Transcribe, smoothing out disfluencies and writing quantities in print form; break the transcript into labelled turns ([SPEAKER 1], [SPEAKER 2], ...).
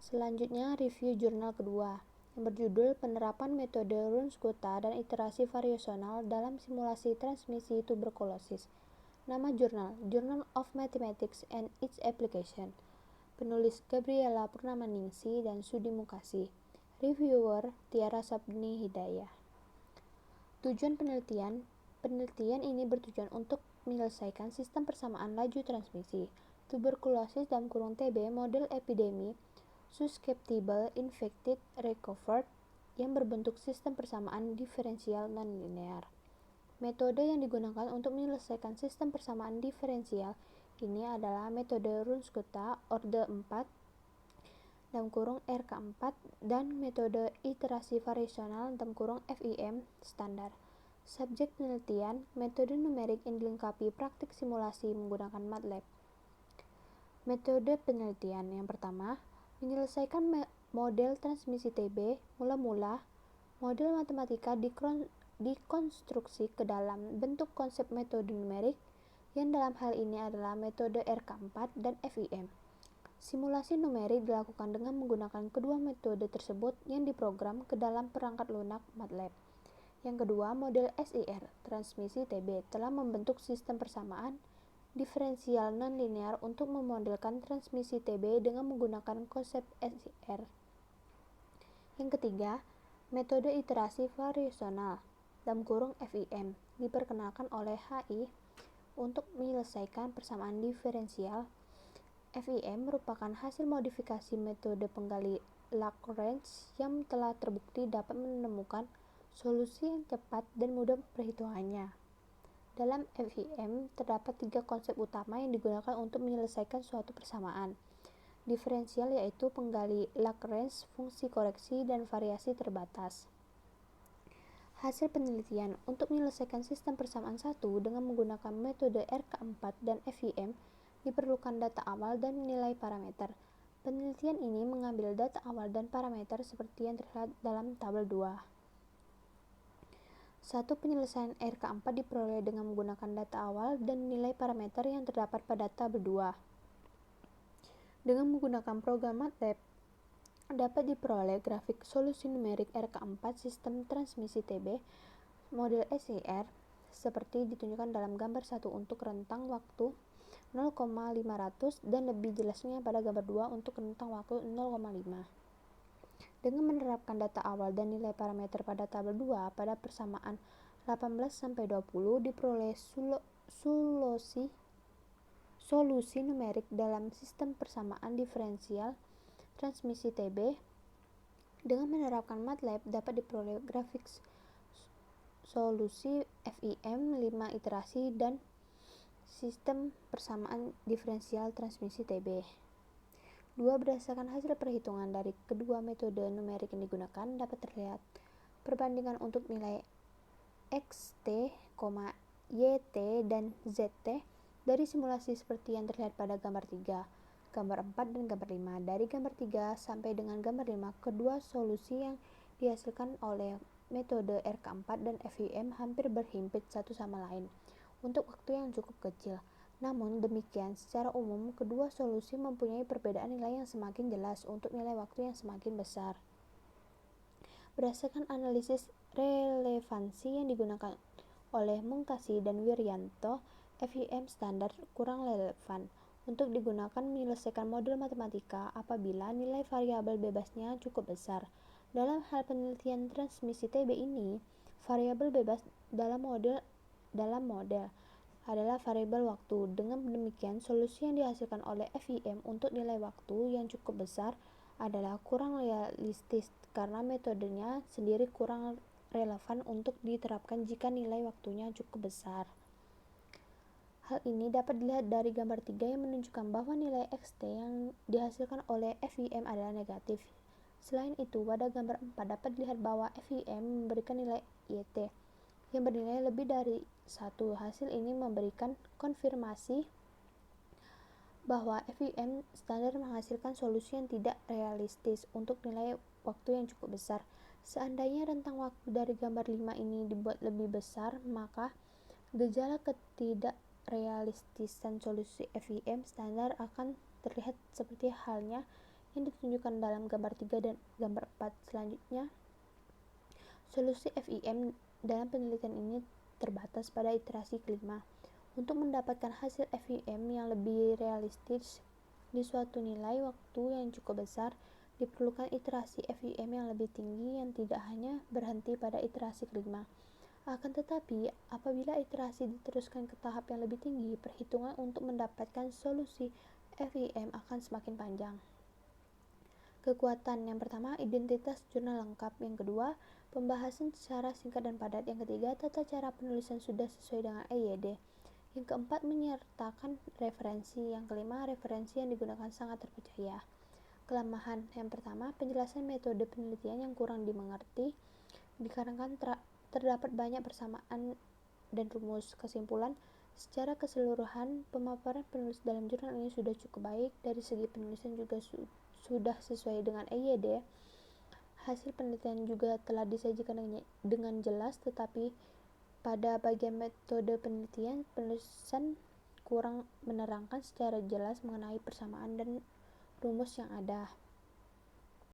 [SPEAKER 1] Selanjutnya, review jurnal kedua, yang berjudul Penerapan Metode Runskota dan Iterasi Variasional dalam Simulasi Transmisi Tuberkulosis. Nama jurnal, Journal of Mathematics and its Application. Penulis Gabriela Purnamaningsi dan Sudi Mukasi. Reviewer Tiara Sabni Hidayah. Tujuan penelitian ini bertujuan untuk menyelesaikan sistem persamaan laju transmisi tuberkulosis (TB) model epidemi susceptible infected recovered yang berbentuk sistem persamaan diferensial nonlinear. Metode yang digunakan untuk menyelesaikan sistem persamaan diferensial ini adalah metode Runskota orde 4 (RK4) dan metode iterasi variasional (FIM) standar. Subjek penelitian, metode numerik yang dilengkapi praktik simulasi menggunakan MATLAB. Metode penelitian yang pertama, menyelesaikan model transmisi TB. Mula-mula, model matematika dikonstruksi ke dalam bentuk konsep metode numerik, yang dalam hal ini adalah metode RK4 dan FIM. Simulasi numerik dilakukan dengan menggunakan kedua metode tersebut yang diprogram ke dalam perangkat lunak MATLAB. Yang kedua, model SIR, transmisi TB, telah membentuk sistem persamaan diferensial nonlinear untuk memodelkan transmisi TB dengan menggunakan konsep SIR. Yang ketiga, metode iterasi variasional (FIM) diperkenalkan oleh HI untuk menyelesaikan persamaan diferensial. FIM merupakan hasil modifikasi metode penggali Lagrange yang telah terbukti dapat menemukan solusi yang cepat dan mudah perhitungannya. Dalam FIM terdapat 3 konsep utama yang digunakan untuk menyelesaikan suatu persamaan diferensial, yaitu penggali Lagrange, fungsi koreksi, dan variasi terbatas. Hasil penelitian untuk menyelesaikan sistem persamaan 1 dengan menggunakan metode RK4 dan FIM diperlukan data awal dan nilai parameter. Penelitian ini mengambil data awal dan parameter seperti yang terlihat dalam tabel 2. Satu penyelesaian RK4 diperoleh dengan menggunakan data awal dan nilai parameter yang terdapat pada tabel 2. Dengan menggunakan program MATLAB, dapat diperoleh grafik solusi numerik RK4 sistem transmisi TB model SIR seperti ditunjukkan dalam gambar 1 untuk rentang waktu 0,500 dan lebih jelasnya pada gambar 2 untuk rentang waktu 0,5. Dengan menerapkan data awal dan nilai parameter pada tabel 2 pada persamaan 18-20 diperoleh solusi numerik dalam sistem persamaan diferensial transmisi TB. Dengan menerapkan MATLAB dapat diperoleh grafik solusi FIM 5 iterasi dan sistem persamaan diferensial transmisi TB. 2. Berdasarkan hasil perhitungan dari kedua metode numerik yang digunakan dapat terlihat perbandingan untuk nilai XT, YT, dan ZT dari simulasi seperti yang terlihat pada gambar 3, gambar 4, dan gambar 5. Dari gambar 3 sampai dengan gambar 5, kedua solusi yang dihasilkan oleh metode RK4 dan FIM hampir berhimpit satu sama lain untuk waktu yang cukup kecil. Namun demikian, secara umum, kedua solusi mempunyai perbedaan nilai yang semakin jelas untuk nilai waktu yang semakin besar. Berdasarkan analisis relevansi yang digunakan oleh Mungkasi dan Wiryanto, FIM standar kurang relevan untuk digunakan menyelesaikan model matematika apabila nilai variabel bebasnya cukup besar. Dalam hal penelitian transmisi TB ini, variabel bebas dalam model adalah variabel waktu. Dengan demikian, solusi yang dihasilkan oleh FIM untuk nilai waktu yang cukup besar adalah kurang realistis karena metodenya sendiri kurang relevan untuk diterapkan jika nilai waktunya cukup besar. Hal ini dapat dilihat dari gambar 3 yang menunjukkan bahwa nilai XT yang dihasilkan oleh FIM adalah negatif. Selain itu, pada gambar 4 dapat dilihat bahwa FIM memberikan nilai YT yang bernilai lebih dari 1. Hasil ini memberikan konfirmasi bahwa FIM standar menghasilkan solusi yang tidak realistis untuk nilai waktu yang cukup besar. Seandainya rentang waktu dari gambar 5 ini dibuat lebih besar, maka gejala ketidakrealistisan solusi FIM standar akan terlihat seperti halnya yang ditunjukkan dalam gambar 3 dan gambar 4. Selanjutnya, solusi FIM dalam penelitian ini terbatas pada iterasi kelima. Untuk mendapatkan hasil FIM yang lebih realistis di suatu nilai waktu yang cukup besar, diperlukan iterasi FIM yang lebih tinggi yang tidak hanya berhenti pada iterasi kelima. Akan tetapi, apabila iterasi diteruskan ke tahap yang lebih tinggi, perhitungan untuk mendapatkan solusi FIM akan semakin panjang. Kekuatan yang pertama, identitas jurnal lengkap. Yang kedua, pembahasan secara singkat dan padat. Yang ketiga, tata cara penulisan sudah sesuai dengan EYD. Yang keempat, menyertakan referensi. Yang kelima, referensi yang digunakan sangat terpercaya. Kelemahan yang pertama, penjelasan metode penelitian yang kurang dimengerti dikarenakan terdapat banyak persamaan dan rumus. Kesimpulan, secara keseluruhan, pemaparan penulis dalam jurnal ini sudah cukup baik. Dari segi penulisan juga sudah sesuai dengan EYD. Hasil penelitian juga telah disajikan dengan jelas, tetapi pada bagian metode penelitian, penulisan kurang menerangkan secara jelas mengenai persamaan dan rumus yang ada.